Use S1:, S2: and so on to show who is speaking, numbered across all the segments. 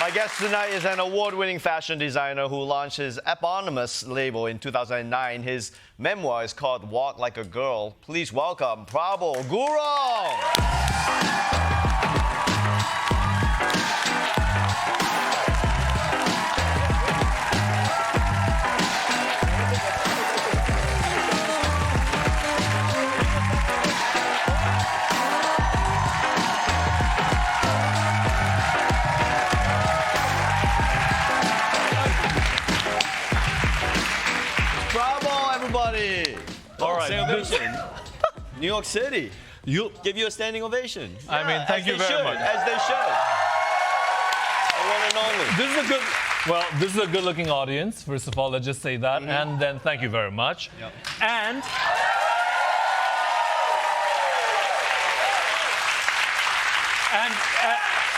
S1: My guest tonight is an award-winning fashion designer who launched his eponymous label in 2009. His memoir is called Walk Like a Girl. Please welcome Prabal Gurung. Everybody.
S2: All right.
S1: Standing ovation. New York City. Give you a standing ovation.
S2: I mean, thank you very much.
S1: As they should. The one and only.
S2: This is a good-looking audience. First of all, let's just say that, and then thank you very much.
S1: Yep.
S2: And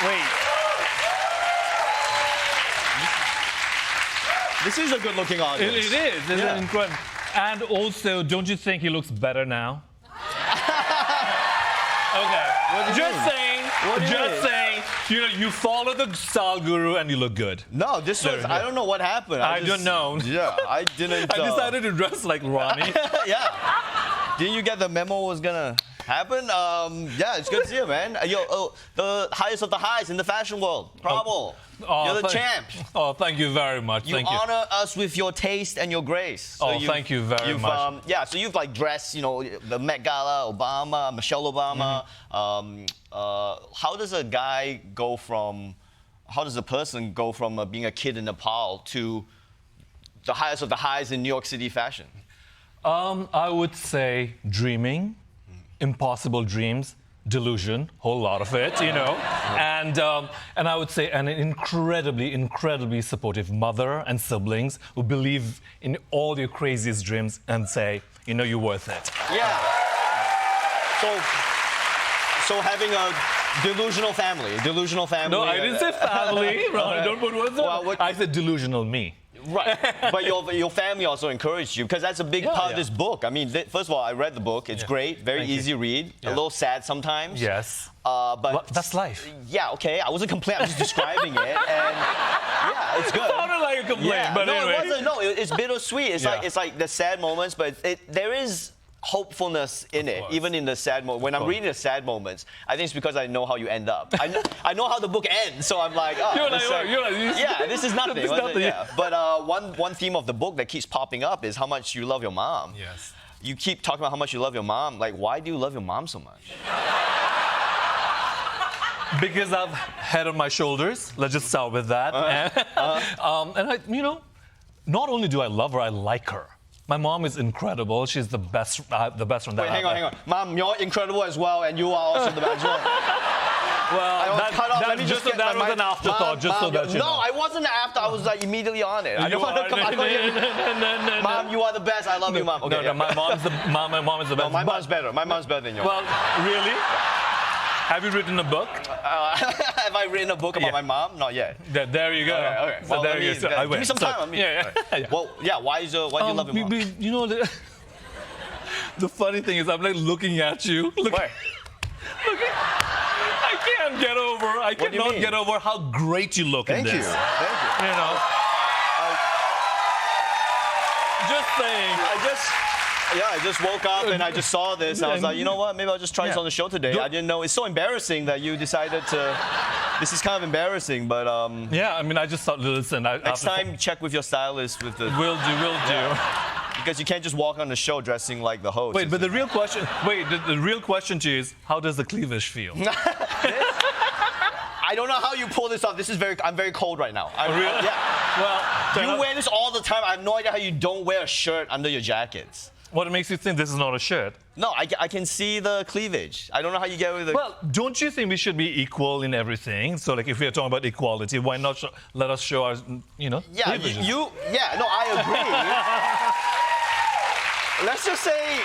S2: wait.
S1: This is a good-looking audience.
S2: It is. It's incredible. And also, don't you think he looks better now? Okay. Just saying. You know, you follow the style guru and you look good.
S1: No, this was. I don't know what happened.
S2: I don't know.
S1: Yeah, I didn't.
S2: I decided to dress like Ronny.
S1: Yeah. Didn't you get the memo was gonna happen? Yeah, it's good to see you, man. The highest of the highs in the fashion world. Prabal. You're the champ.
S2: Oh, thank you very much.
S1: You honor us with your taste and your grace.
S2: So thank you very much.
S1: Yeah, so you've like dressed, you know, the Met Gala, Obama, Michelle Obama. How does a person go from being a kid in Nepal to the highest of the highs in New York City fashion?
S2: I would say dreaming, impossible dreams, delusion, whole lot of it, you know, and I would say an incredibly supportive mother and siblings who believe in all your craziest dreams and say, you know, you're worth it.
S1: Yeah. So having a delusional family.
S2: No, I didn't say family. Ronny, don't put words on. I said delusional me.
S1: Right, but your family also encouraged you because that's a big part of this book. I mean, first of all, I read the book. It's great, very easy read. A little sad sometimes.
S2: Yes.
S1: But
S2: that's life.
S1: Yeah, okay. I wasn't complaining. I was just describing it, and yeah, it's good.
S2: It sounded like a complaint, but
S1: no,
S2: anyway.
S1: it wasn't. No, it's bittersweet. It's like the sad moments, but there is hopefulness in it, even in the sad moments. When I'm reading the sad moments, I think it's because I know how you end up. I know how the book ends, so I'm like, oh, this is nothing.
S2: This is nothing.
S1: Yeah. But one theme of the book that keeps popping up is how much you love your mom.
S2: Yes.
S1: You keep talking about how much you love your mom. Like, why do you love your mom so much?
S2: Because I've head on my shoulders. Let's just start with that. And I, you know, not only do I love her, I like her. My mom is incredible. She's the best from that.
S1: Wait, hang on. Mom, you're incredible as well, and you are also the best as well.
S2: Well, that was an afterthought, just so that you know.
S1: No, I wasn't after. I was like immediately on it. I don't want to come. Mom, you are the best. I love you, Mom. Okay,
S2: no, my mom is the best.
S1: No, my mom's better. My mom's better than yours.
S2: Well, really? Have you written a book?
S1: Have I written a book about my mom? Not yet.
S2: There you go.
S1: Okay.
S2: So there you go.
S1: Give me some time. Well, yeah. Why do you love your mom?
S2: You know, the funny thing is, I'm like looking at you. I can't get over. I cannot get over how great you look in this.
S1: Thank you.
S2: You know. Just saying.
S1: I just woke up and I just saw this. And I was like, you know what? Maybe I'll just try this on the show today. I didn't know. It's so embarrassing that you decided to. This is kind of embarrassing, but.
S2: Yeah, I mean, I just thought, listen.
S1: Next time, check with your stylist with the.
S2: Will do.
S1: Because you can't just walk on the show dressing like the host.
S2: Wait, but the real question. The real question to you is, how does the cleavage feel?
S1: I don't know how you pull this off. I'm very cold right now.
S2: Really?
S1: Yeah.
S2: Well,
S1: you wear this all the time. I have no idea how you don't wear a shirt under your jackets.
S2: What makes you think this is not a shirt?
S1: No, I can see the cleavage. I don't know how you get with the...
S2: Well, don't you think we should be equal in everything? So, like, if we're talking about equality, why not let us show our, cleavages?
S1: I agree. Let's just say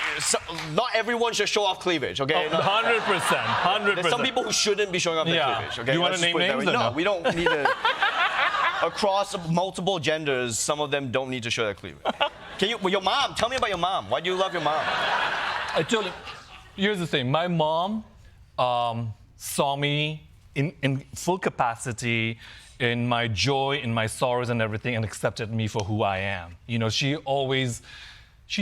S1: not everyone should show off cleavage, okay?
S2: 100%.
S1: There's some people who shouldn't be showing off their cleavage, okay?
S2: Do you want to name names?
S1: No, we don't need to... Across multiple genders, some of them don't need to show their cleavage. Your mom, tell me about your mom. Why do you love your mom?
S2: I told you, here's the thing. My mom saw me in full capacity, in my joy, in my sorrows and everything, and accepted me for who I am. You know, she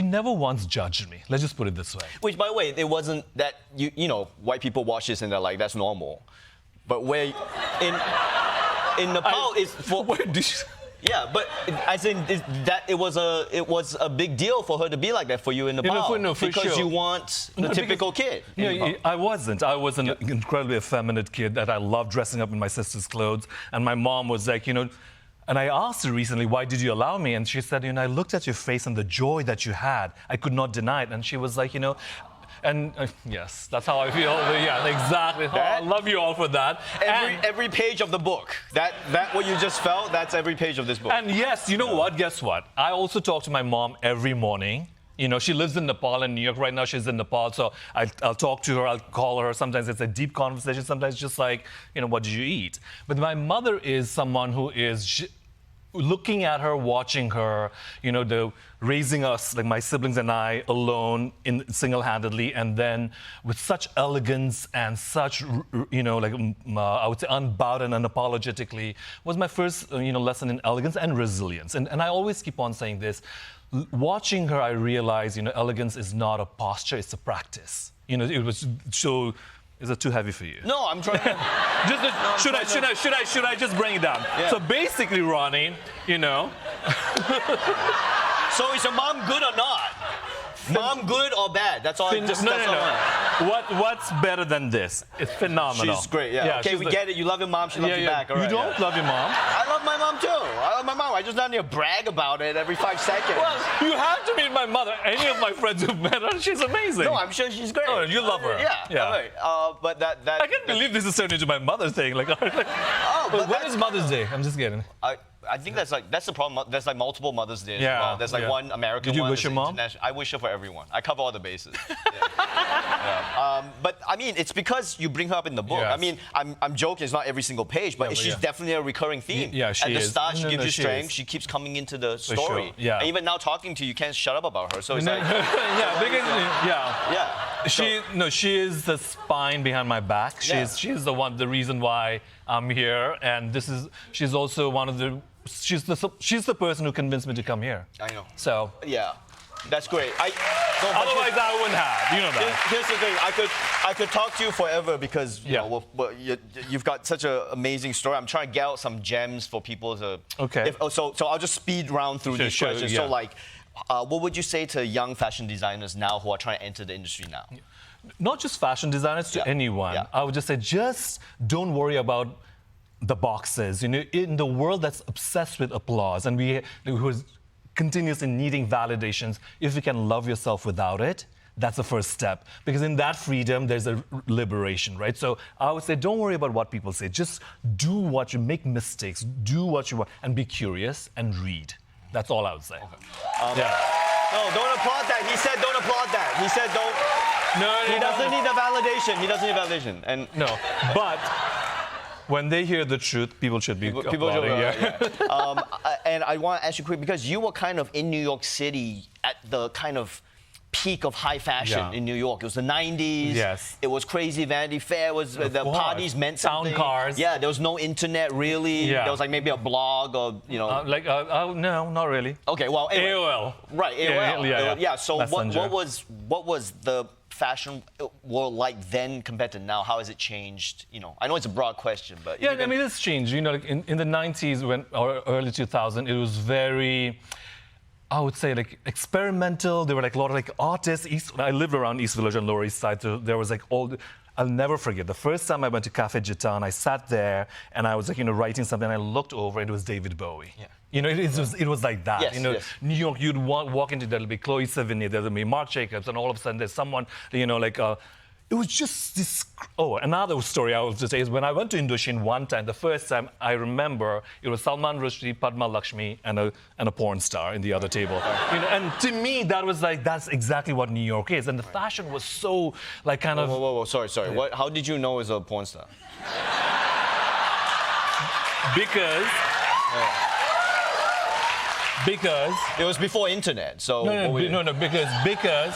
S2: never once judged me. Let's just put it this way.
S1: Which, by the way, it wasn't that, you know, white people watch this and they're like, that's normal. But where, in Nepal, it's for...
S2: Where did you...
S1: Yeah, but as in it was a big deal for her to be like that for you in Nepal, because
S2: sure.
S1: you want the typical kid.
S2: No, I wasn't. I was an incredibly effeminate kid that I loved dressing up in my sister's clothes, and my mom was like, you know, and I asked her recently, why did you allow me? And she said, you know, I looked at your face and the joy that you had. I could not deny it. And she was like, you know. And yes, that's how I feel. Yeah, exactly. I love you all for that.
S1: Every page of the book, that what you just felt, that's every page of this book.
S2: And yes, you know what? Guess what? I also talk to my mom every morning. You know, she lives in Nepal and New York. Right now, she's in Nepal, so I'll talk to her. I'll call her. Sometimes it's a deep conversation. Sometimes just like, you know, what did you eat? But my mother is someone who is looking at her, watching her, you know, raising us, like my siblings and I, alone, single-handedly, and then with such elegance and such, you know, like I would say unbowed and unapologetically, was my first, you know, lesson in elegance and resilience. And I always keep on saying this. Watching her, I realized, you know, elegance is not a posture; it's a practice. You know, it was so. Is it too heavy for you?
S1: No, I'm trying to...
S2: Should I just bring it down?
S1: Yeah.
S2: So basically, Ronnie, you know.
S1: So is your mom good or not? Mom good or bad? That's all.
S2: What's better than this? It's phenomenal.
S1: She's great. Yeah. Okay, we get it. You love your mom. She loves you back. All right,
S2: you don't love your mom.
S1: I love my mom too. I love my mom. I just not need to brag about it every 5 seconds.
S2: Well, you have to meet my mother. Any of my friends who've met her, she's amazing.
S1: No, I'm sure she's great.
S2: Oh, you love her.
S1: Yeah. Right. But that.
S2: I can't believe this is turning into my mother thing. Like, but when is Mother's Day? I'm just kidding.
S1: I think that's the problem. There's like multiple Mother's Days.
S2: Yeah.
S1: As well. There's like one American one.
S2: Did you wish your mom?
S1: I wish her for everyone. I cover all the bases. But I mean, it's because you bring her up in the book.
S2: Yes.
S1: I mean, I'm joking. It's not every single page, but she's definitely a recurring theme.
S2: Yeah, she is.
S1: At the start, she gives you strength.
S2: Is.
S1: She keeps coming into the story.
S2: Sure. Yeah.
S1: And even now, talking to you, you can't shut up about her. So it's like.
S2: She is the spine behind my back. She's the reason why I'm here, and she's also one of the. She's the person who convinced me to come here.
S1: I know.
S2: So.
S1: Yeah. That's great.
S2: Otherwise, I wouldn't have. You know that.
S1: Here's the thing. I could talk to you forever because you know, you've got such an amazing story. I'm trying to get out some gems for people to.
S2: Okay.
S1: So I'll just speed round through these questions.
S2: Yeah.
S1: So like, what would you say to young fashion designers now who are trying to enter the industry now?
S2: Not just fashion designers, to anyone. Yeah. I would just say, just don't worry about the boxes. You know, in the world that's obsessed with applause and who's continuously needing validations, if you can love yourself without it, that's the first step. Because in that freedom, there's a liberation, right? So I would say, don't worry about what people say. Just do what you make mistakes, do what you want, and be curious and read. That's all I would say. Okay.
S1: No, don't applaud that. He said don't applaud that. He said don't. No, he doesn't need the validation. He doesn't need validation. And
S2: no, but when they hear the truth, people should be applauding.
S1: And I want to ask you quick, because you were kind of in New York City at the kind of peak of high fashion in New York. It was the 90s. Yes. It was crazy. Vanity Fair was the parties meant something.
S2: Town cars.
S1: Yeah, there was no internet really. Yeah. There was like maybe a blog or
S2: no, not really.
S1: Okay, well, anyway.
S2: AOL.
S1: Right, AOL. Yeah. So what was the fashion world like then compared to now? How has it changed? You know, I know it's a broad question, but
S2: I mean, it's changed. You know, like in the 90s or early 2000s, it was very, I would say, like experimental. There were like a lot of like artists. I lived around East Village and Lower East Side, so there was like I'll never forget the first time I went to Cafe Jitan. I sat there and I was like, writing something. And I looked over and it was David Bowie. Yeah. You know, it was like that.
S1: Yes, yes.
S2: New York, you'd walk into, there'll be Chloe Sevigny, there'll be Marc Jacobs, and all of a sudden there's someone, it was just this. Oh, another story I will just say is when I went to Indochine one time, the first time I remember, it was Salman Rushdie, Padma Lakshmi, and a porn star in the other table. And to me, that was like, that's exactly what New York is. And the fashion was so, like, kind of...
S1: Whoa, sorry. Yeah. How did you know it was a porn star?
S2: Because it
S1: was before internet, so...
S2: No, because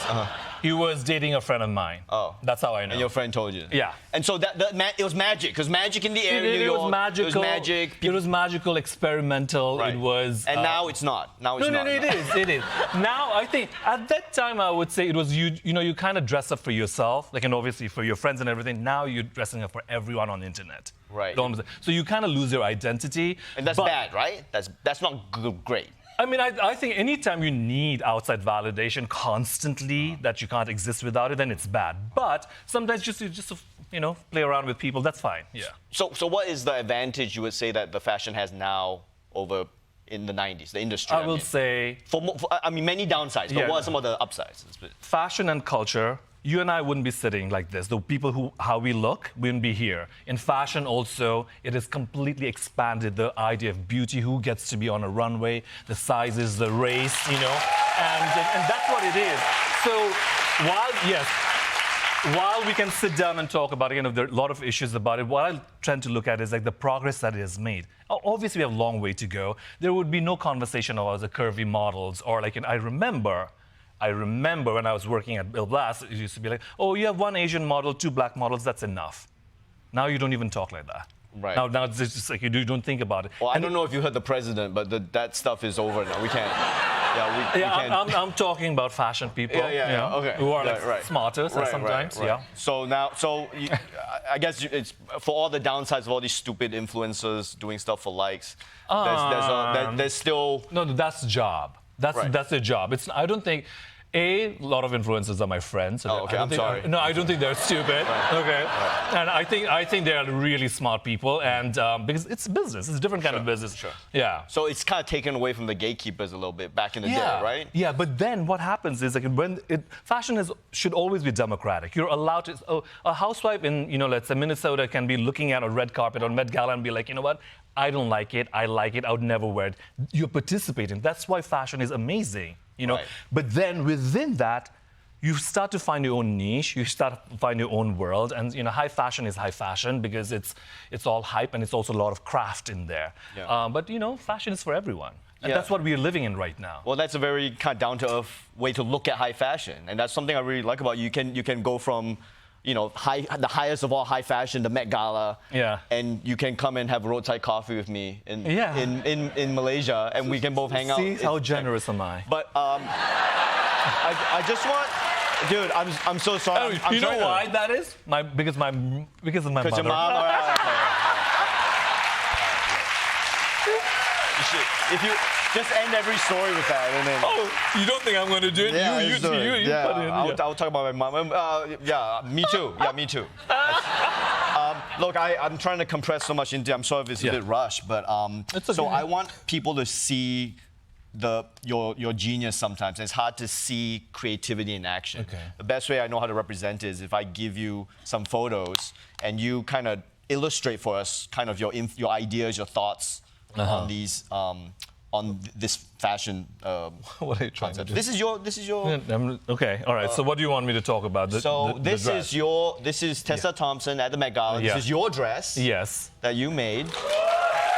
S2: He was dating a friend of mine.
S1: Oh.
S2: That's how I know.
S1: And your friend told you?
S2: Yeah.
S1: And so it was magic, because magic in the air in New York.
S2: It was magical.
S1: It was magic.
S2: It was magical, experimental.
S1: Right.
S2: It was...
S1: And now it's not. Now it's
S2: No,
S1: not.
S2: it is. Now, I think, at that time, I would say it was you know, you kind of dress up for yourself, like, and obviously for your friends and everything. Now you're dressing up for everyone on the internet.
S1: Right.
S2: So you kind of lose your identity.
S1: And that's bad, right? That's not great.
S2: I mean, I think anytime you need outside validation constantly, that you can't exist without it, then it's bad. But sometimes you just you know, play around with people, that's fine. Yeah.
S1: So what is the advantage you would say that the fashion has now over in the 90s, the industry?
S2: I will say...
S1: I mean, many downsides, but what are some of the upsides?
S2: Fashion and culture. You and I wouldn't be sitting like this. The people how we look, we wouldn't be here. In fashion also, it has completely expanded the idea of beauty, who gets to be on a runway, the sizes, the race, you know, and that's what it is. So while we can sit down and talk about it, you know, there are a lot of issues about it, what I tend to look at is like the progress that it has made. Obviously, we have a long way to go. There would be no conversation about the curvy models, or like, I remember when I was working at Bill Blass, it used to be like, oh, you have one Asian model, two black models, that's enough. Now you don't even talk like that.
S1: Right.
S2: Now it's just like you don't think about it.
S1: Well, I don't know if you heard the president, but that stuff is over now. We can't. Yeah, we can't.
S2: I'm talking about fashion people.
S1: Yeah. Okay.
S2: Who are like smarter sometimes.
S1: Right.
S2: Yeah.
S1: So now, I guess it's for all the downsides of all these stupid influencers doing stuff for likes. There's still
S2: no. That's the job. That's their job. I don't think. A lot of influencers are my friends. So
S1: I'm sorry.
S2: I don't think they're stupid.
S1: Right.
S2: Okay.
S1: Right.
S2: And I think they are really smart people, and because it's business, it's a different kind of business.
S1: Sure.
S2: Yeah.
S1: So it's kind of taken away from the gatekeepers a little bit back in the day, right?
S2: Yeah, but then what happens is like fashion should always be democratic. You're allowed to. A housewife in, you know, let's say Minnesota can be looking at a red carpet on Met Gala and be like, you know what? I don't like it. I like it. I would never wear it. You're participating. That's why fashion is amazing. You know, but then within that, you start to find your own niche. You start to find your own world, and you know, high fashion is high fashion because it's all hype, and it's also a lot of craft in there.
S1: Yeah.
S2: But you know, fashion is for everyone, and that's what we're living in right now.
S1: Well, that's a very kind of down-to-earth way to look at high fashion, and that's something I really like about you. You can go from, you know, the highest of all high fashion, the Met Gala, and you can come and have roadside coffee with me in Malaysia, and we can both hang out.
S2: See how generous am I?
S1: But I just want, dude, I'm so sorry.
S2: You know why that is? Because of my mother.
S1: Because your mom. If you just end every story with that, and then.
S2: Oh, you don't think I'm going to do it?
S1: Yeah,
S2: you put it in.
S1: I'll talk about my mom. Me too. Yeah, me too. Look, I'm trying to compress so much into. I'm sorry if it's a bit rushed, but so I want people to see your genius sometimes. It's hard to see creativity in action.
S2: Okay.
S1: The best way I know how to represent is if I give you some photos and you kind of illustrate for us kind of your ideas, your thoughts on these on this fashion
S2: what are you trying
S1: concept.
S2: to do?
S1: This is your.
S2: Okay, all right. So what do you want me to talk about?
S1: This is Tessa Thompson at the Met Gala. This is your dress.
S2: Yes.
S1: That you made.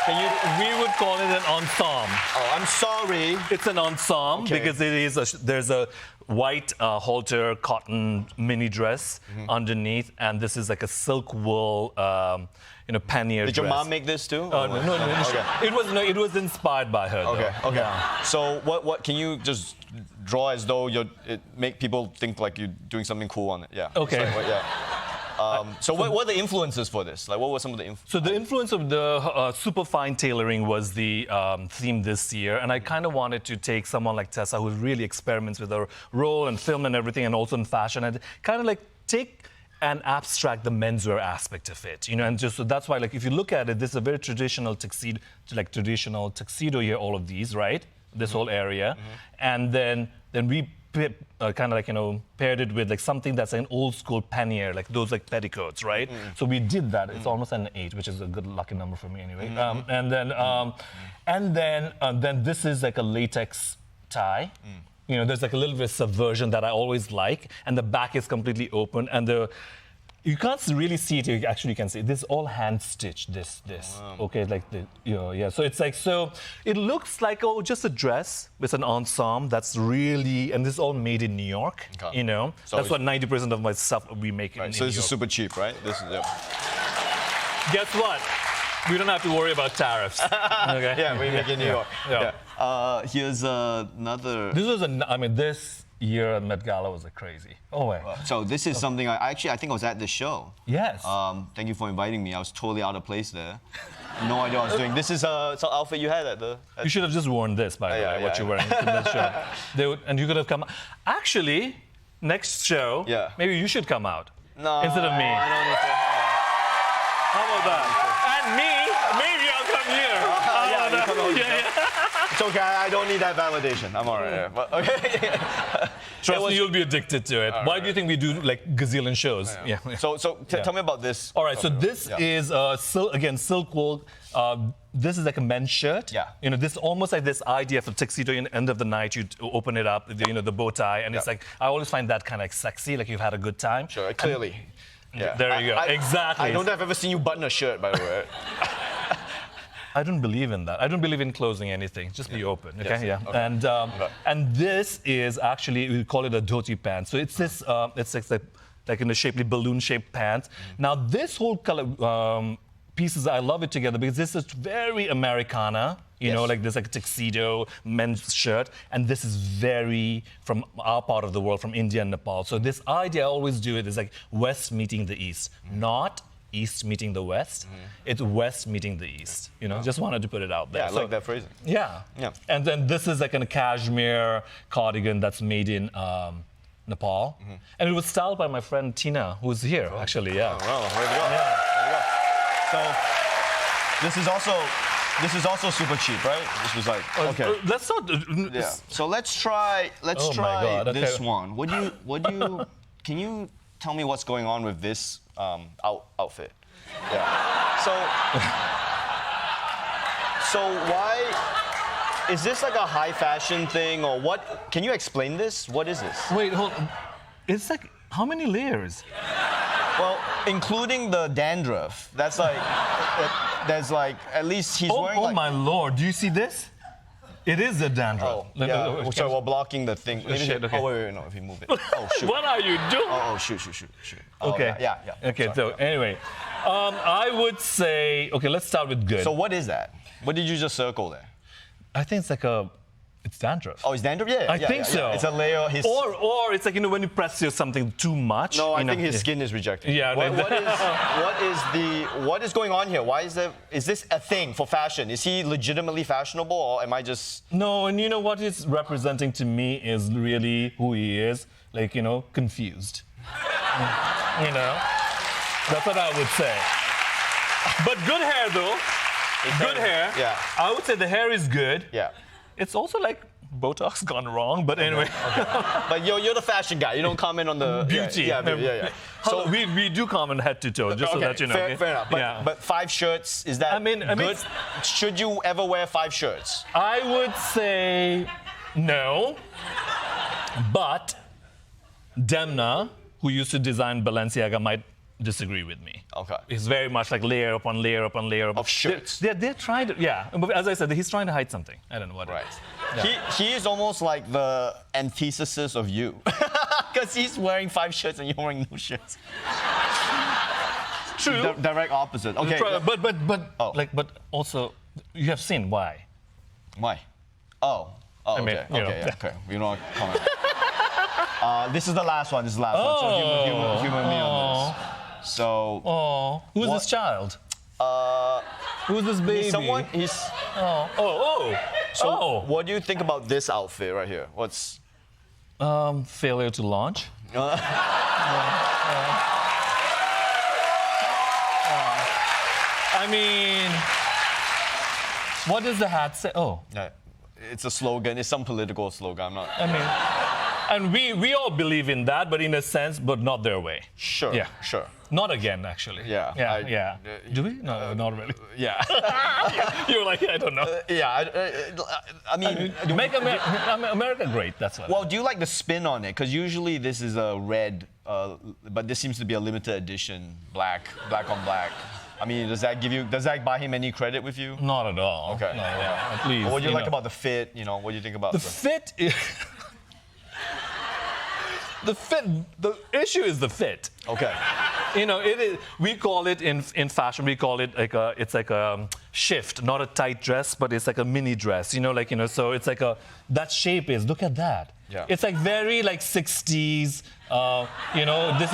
S2: We would call it an ensemble.
S1: Oh, I'm sorry.
S2: It's an ensemble because it is there's a white halter cotton mini dress underneath, and this is like a silk wool pannier dress.
S1: Did your mom make this too?
S2: No. Okay. It was inspired by her.
S1: Okay.
S2: Though.
S1: Okay.
S2: Yeah.
S1: So what can you just draw as though make people think like you're doing something cool on it? Yeah.
S2: Okay.
S1: So what are the influences for this? Like, what were some of the influences? So
S2: the influence of the super fine tailoring was the theme this year, and I kind of wanted to take someone like Tessa, who really experiments with her role and film and everything, and also in fashion, and kind of like take and abstract the menswear aspect of it, and just so that's why, like, if you look at it, this is a very traditional tuxedo here, all of these, right? This whole area, and then we kind of like paired it with like something that's an old school pannier, like those like petticoats, right? So we did that. It's almost an 8, which is a good lucky number for me anyway. And then this is like a latex tie. There's like a little bit of subversion that I always like, and the back is completely open, and You can't really see it. You actually can see it. This is all hand stitched. This.
S1: Wow.
S2: Okay, like the yeah. So it's like so. It looks like just a dress with an ensemble. That's really and this is all made in New York.
S1: Okay.
S2: You know,
S1: So
S2: that's what 90% of my stuff we make
S1: Right,
S2: in
S1: so
S2: New
S1: this is
S2: York.
S1: super cheap, right? This is
S2: Guess what? We don't have to worry about tariffs. Okay.
S1: yeah, we make in New York.
S2: Yeah.
S1: Here's another.
S2: This was this year at Met Gala was crazy. Oh wait.
S1: So this is something I think I was at this show.
S2: Yes.
S1: Thank you for inviting me. I was totally out of place there. No idea what I was doing. This is some outfit you had at the.
S2: You should have just worn this, by the way, what you're wearing to this show. And you could have come. Actually, next show, maybe you should come out.
S1: No.
S2: Instead of me.
S1: I don't need to.
S2: How about that? And me, maybe I'll come here.
S1: You come over here.
S2: Yeah.
S1: It's okay. I don't need that validation. I'm all right. Yeah. But, okay.
S2: Trust me, you'll be addicted to it. Why do you think we do like gazillion shows? Yeah.
S1: So tell me about this.
S2: All right. So this is silk wool. This is like a men's shirt.
S1: Yeah.
S2: You know, this almost like this idea of a tuxedo. In the end of the night, you open it up. The bow tie, and it's like I always find that kind of like sexy. Like you've had a good time.
S1: Sure. Clearly. Yeah.
S2: There you go. Exactly.
S1: I don't have ever seen you button a shirt, by the way.
S2: I don't believe in that. I don't believe in closing anything. Just be open, okay?
S1: Yes,
S2: Okay. And this is actually, we call it a dhoti pant. So it's this, it's like in a shapely balloon-shaped pant. Now this whole color pieces, I love it together because this is very Americana. You know, like this like a tuxedo men's shirt, and this is very from our part of the world, from India and Nepal. So this idea I always do it is like West meeting the East, not East meeting the West. It's West meeting the East. You know, just wanted to put it out there.
S1: Yeah, I like that phrasing.
S2: Yeah. And then this is like a cashmere cardigan that's made in Nepal, and it was styled by my friend Tina, who's here actually. Yeah.
S1: Oh, well, there we go.
S2: Yeah.
S1: There we go. So this is also super cheap, right? This was like okay.
S2: Let's not.
S1: Yeah. So let's try this one. Can you tell me what's going on with this outfit? Yeah. So why is this like a high fashion thing or what? Can you explain this? What is this?
S2: Wait, hold on. It's like how many layers?
S1: Well, including the dandruff. That's like there's like at least he's wearing like.
S2: Oh my lord! Do you see this? It is a dandruff.
S1: Oh, yeah. So we're blocking the thing. Maybe
S2: shit, okay.
S1: Oh wait, no. If you move it. Oh shoot.
S2: What are you doing?
S1: Oh shoot. Oh,
S2: Okay.
S1: Yeah.
S2: Okay.
S1: Sorry,
S2: so anyway, I would say let's start with good.
S1: So what is that? What did you just circle there?
S2: I think it's like it's dandruff.
S1: Oh, it's dandruff? Yeah.
S2: I think so.
S1: It's a layer.
S2: Or it's like when you press something too much.
S1: No, I think his skin is rejected.
S2: Yeah.
S1: What is going on here? Why is this a thing for fashion? Is he legitimately fashionable, or am I just?
S2: No, and you know what it's representing to me is really who he is. Like confused. That's what I would say. But good hair though. Good hair.
S1: Yeah.
S2: I would say the hair is good.
S1: Yeah.
S2: It's also like Botox gone wrong, but anyway.
S1: Okay. But you're the fashion guy. You don't comment on the
S2: beauty.
S1: Yeah.
S2: So we do comment head to toe, just so that you know.
S1: Fair enough. But 5 shirts, is that good? Should you ever wear 5 shirts?
S2: I would say no. But Demna, who used to design Balenciaga, might disagree with me.
S1: Okay.
S2: It's very much like layer upon layer upon layer
S1: of shirts.
S2: They're trying to, But as I said, he's trying to hide something. I don't know what it is.
S1: Yeah. He is almost like the antithesis of you. Because he's wearing 5 shirts and you're wearing no shirts.
S2: True.
S1: Direct opposite. Okay.
S2: But also, you have seen why.
S1: Why? Oh, okay. Okay. We don't comment. This is the last one. So humor me on this. So.
S2: Who's this child? Who's this baby?
S1: He's. So what do you think about this outfit right here? What's?
S2: Failure to launch. I mean, what does the hat say? Oh.
S1: Yeah, it's a slogan. It's some political slogan. I'm not.
S2: I mean. And we all believe in that, but in a sense, but not their way.
S1: Sure.
S2: Yeah.
S1: Sure.
S2: Not again, actually.
S1: Yeah.
S2: Do we? No, not really.
S1: Yeah.
S2: You were like, I don't know.
S1: I mean,
S2: make America great. That's what.
S1: Well, do you like the spin on it? Because usually this is a red but this seems to be a limited edition, black on black. I mean, does that buy him any credit with you?
S2: Not at all.
S1: Okay.
S2: No, yeah, at least.
S1: What do you like
S2: know.
S1: about the fit? You know, what do you think about
S2: The fit? The fit. The issue is the fit.
S1: Okay.
S2: You know, it is. We call it in fashion. We call it it's like a shift, not a tight dress, but it's like a mini dress. You know, like so it's like that shape is. Look at that.
S1: Yeah.
S2: It's like very like 60s. You know, this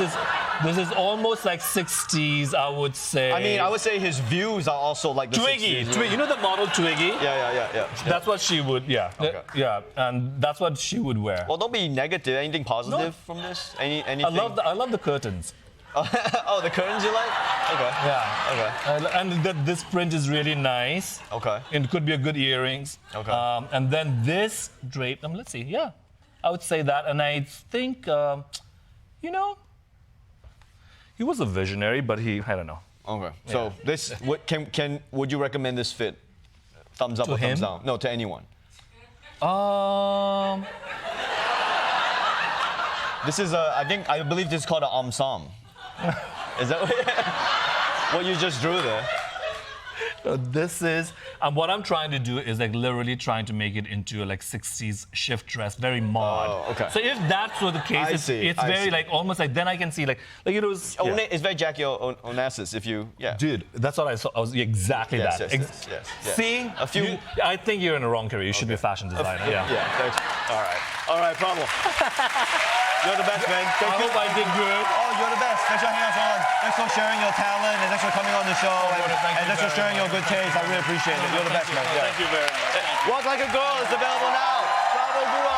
S2: is almost like 60s, I would say.
S1: I mean, I would say his views are also like the
S2: Twiggy.
S1: 60s.
S2: Twiggy. You know the model Twiggy?
S1: Yeah.
S2: That's what she would. Yeah.
S1: Okay.
S2: Yeah, and that's what she would wear.
S1: Well, don't be negative. Anything positive from this? Anything?
S2: I love the curtains.
S1: Oh, the curtains you like? Okay.
S2: Yeah.
S1: Okay.
S2: And this print is really nice.
S1: Okay.
S2: And it could be a good earrings.
S1: Okay.
S2: And then this drape. Let's see. Yeah, I would say that. And I think, you know, he was a visionary, but I don't know.
S1: Okay. So this, would you recommend this fit? Thumbs up
S2: To
S1: or thumbs
S2: him?
S1: down? No, to anyone. This is I believe this is called an sam. Is that what you just drew there?
S2: This is, and what I'm trying to do is like literally trying to make it into a like 60s shift dress, very mod.
S1: Oh, okay.
S2: So if that's what the case is, it's very like almost like then I can see like it was.
S1: It's very Jackie Onassis if you, yeah.
S2: Dude, that's what I saw. I was exactly
S1: Yes,
S2: that.
S1: yes.
S2: See,
S1: A few-
S2: I think you're in the wrong career. You should be a fashion designer. Yeah.
S1: Yeah, thanks. All right, Prabal. You're the best, man.
S2: I hope I did good.
S1: Oh, you're the best. Thanks for hanging out so long. Thanks for sharing your talent and thanks for coming on the show. And thanks for sharing your good taste. I really appreciate it. You're the best, man.
S2: Thank you very much.
S1: Walk Like a Girl is available now. Prabal Gurung.